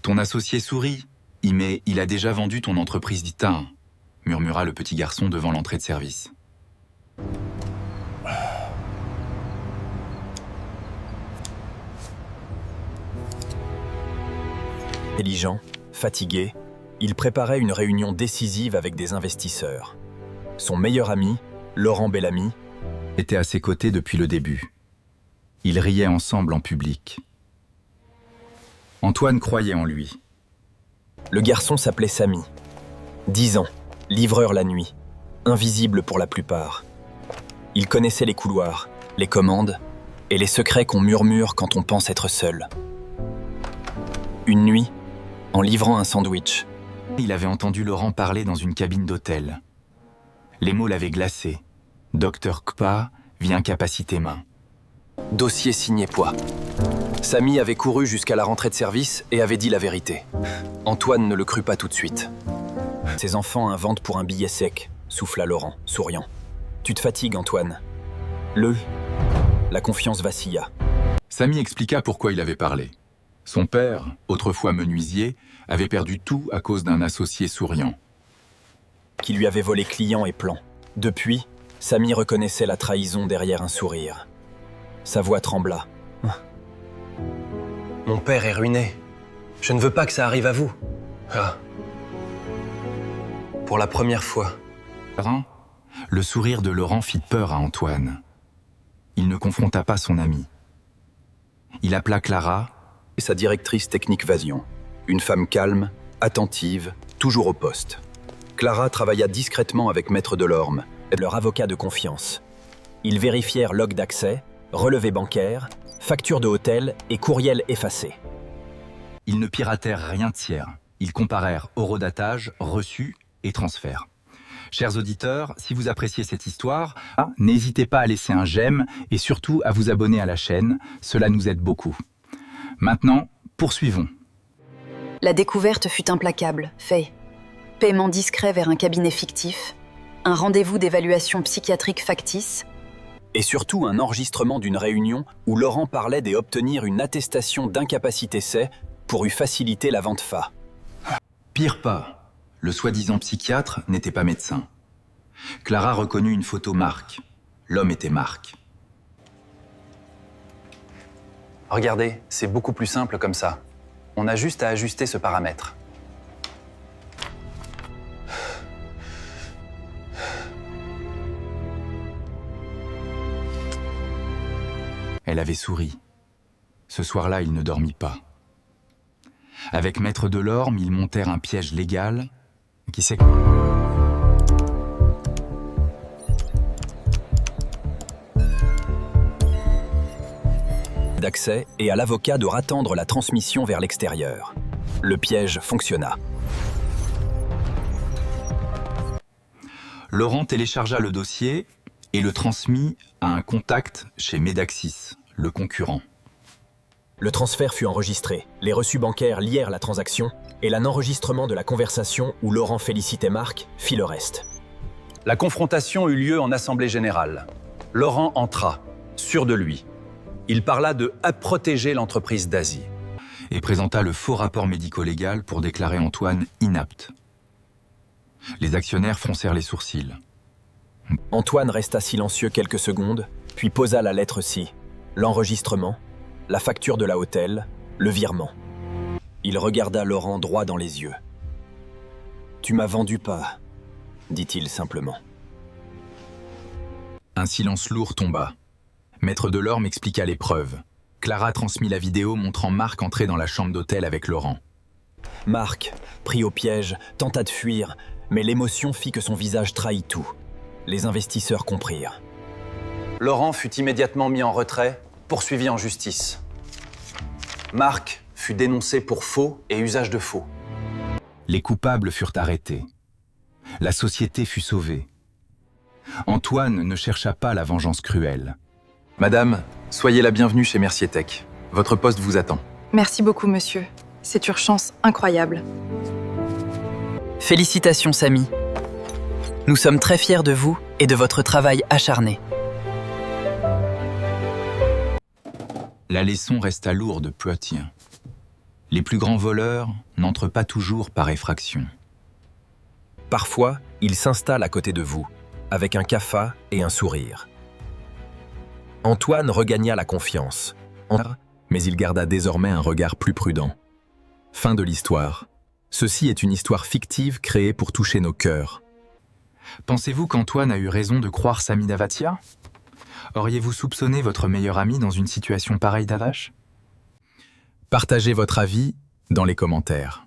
Ton associé sourit, mais il a déjà vendu ton entreprise d'Itain, murmura le petit garçon devant l'entrée de service. Intelligent, fatigué, il préparait une réunion décisive avec des investisseurs. Son meilleur ami, Laurent Bellamy, était à ses côtés depuis le début. Ils riaient ensemble en public. Antoine croyait en lui. Le garçon s'appelait Samy. 10 ans, livreur la nuit, invisible pour la plupart. Il connaissait les couloirs, les commandes et les secrets qu'on murmure quand on pense être seul. Une nuit, en livrant un sandwich, Il avait entendu Laurent parler dans une cabine d'hôtel. Les mots l'avaient glacé. Docteur Kpa vit incapacité main. dossier signé poids. Samy avait couru jusqu'à la rentrée de service et avait dit la vérité. Antoine ne le crut pas tout de suite. Ses enfants inventent pour un billet sec, souffla Laurent, souriant. Tu te fatigues, Antoine. La confiance vacilla. Samy expliqua pourquoi il avait parlé. Son père, autrefois menuisier, avait perdu tout à cause d'un associé souriant. Qui lui avait volé clients et plans. Depuis, Samy reconnaissait la trahison derrière un sourire. Sa voix trembla. Mon père est ruiné. Je ne veux pas que ça arrive à vous. Ah. Pour la première fois. Le sourire de Laurent fit peur à Antoine. Il ne confronta pas son ami. Il appela Clara Et sa directrice technique Vasion. Une femme calme, attentive, toujours au poste. Clara travailla discrètement avec Maître Delorme, leur avocat de confiance. Ils vérifièrent log d'accès, relevés bancaires, factures de hôtel et courriels effacés. Ils ne piratèrent rien de tiers. Ils comparèrent horodatage, reçus et transferts. Chers auditeurs, si vous appréciez cette histoire, n'hésitez pas à laisser un j'aime et surtout à vous abonner à la chaîne, cela nous aide beaucoup. Maintenant, poursuivons. La découverte fut implacable, fait. Paiement discret vers un cabinet fictif, un rendez-vous d'évaluation psychiatrique factice, Et surtout un enregistrement d'une réunion où Laurent parlait d'obtenir une attestation d'incapacité C pour lui faciliter la vente FA. Pire pas, le soi-disant psychiatre n'était pas médecin. Clara reconnut une photo Marc. L'homme était Marc. Regardez, c'est beaucoup plus simple comme ça. On a juste à ajuster ce paramètre. Elle avait souri. Ce soir-là, il ne dormit pas. Avec Maître Delorme, ils montèrent un piège légal qui s'est... D'accès et à l'avocat de rattendre la transmission vers l'extérieur. Le piège fonctionna. Laurent téléchargea le dossier et le transmit à un contact chez Medaxis, le concurrent. Le transfert fut enregistré, les reçus bancaires lièrent la transaction et l'enregistrement de la conversation où Laurent félicitait Marc fit le reste. La confrontation eut lieu en assemblée générale. Laurent entra, sûr de lui. Il parla de protéger l'entreprise d'Asie. Et présenta le faux rapport médico-légal pour déclarer Antoine inapte. Les actionnaires froncèrent les sourcils. Antoine resta silencieux quelques secondes, puis posa la lettre ci, l'enregistrement, la facture de la hôtel, le virement. Il regarda Laurent droit dans les yeux. « Tu m'as vendu pas », dit-il simplement. Un silence lourd tomba. Maître Delorme expliqua les preuves. Clara transmit la vidéo montrant Marc entrer dans la chambre d'hôtel avec Laurent. Marc, pris au piège, tenta de fuir, mais l'émotion fit que son visage trahit tout. Les investisseurs comprirent. Laurent fut immédiatement mis en retrait, poursuivi en justice. Marc fut dénoncé pour faux et usage de faux. Les coupables furent arrêtés. La société fut sauvée. Antoine ne chercha pas la vengeance cruelle. Madame, soyez la bienvenue chez Mercier Tech. Votre poste vous attend. Merci beaucoup, monsieur. C'est une chance incroyable. Félicitations, Samy. Nous sommes très fiers de vous et de votre travail acharné. La leçon resta lourde, Poitiers. Les plus grands voleurs n'entrent pas toujours par effraction. Parfois, il s'installe à côté de vous, avec un cafard et un sourire. Antoine regagna la confiance, mais il garda désormais un regard plus prudent. Fin de l'histoire. Ceci est une histoire fictive créée pour toucher nos cœurs. Pensez-vous qu'Antoine a eu raison de croire Sami Davatia? Auriez-vous soupçonné votre meilleur ami dans une situation pareille d'Avache? Partagez votre avis dans les commentaires.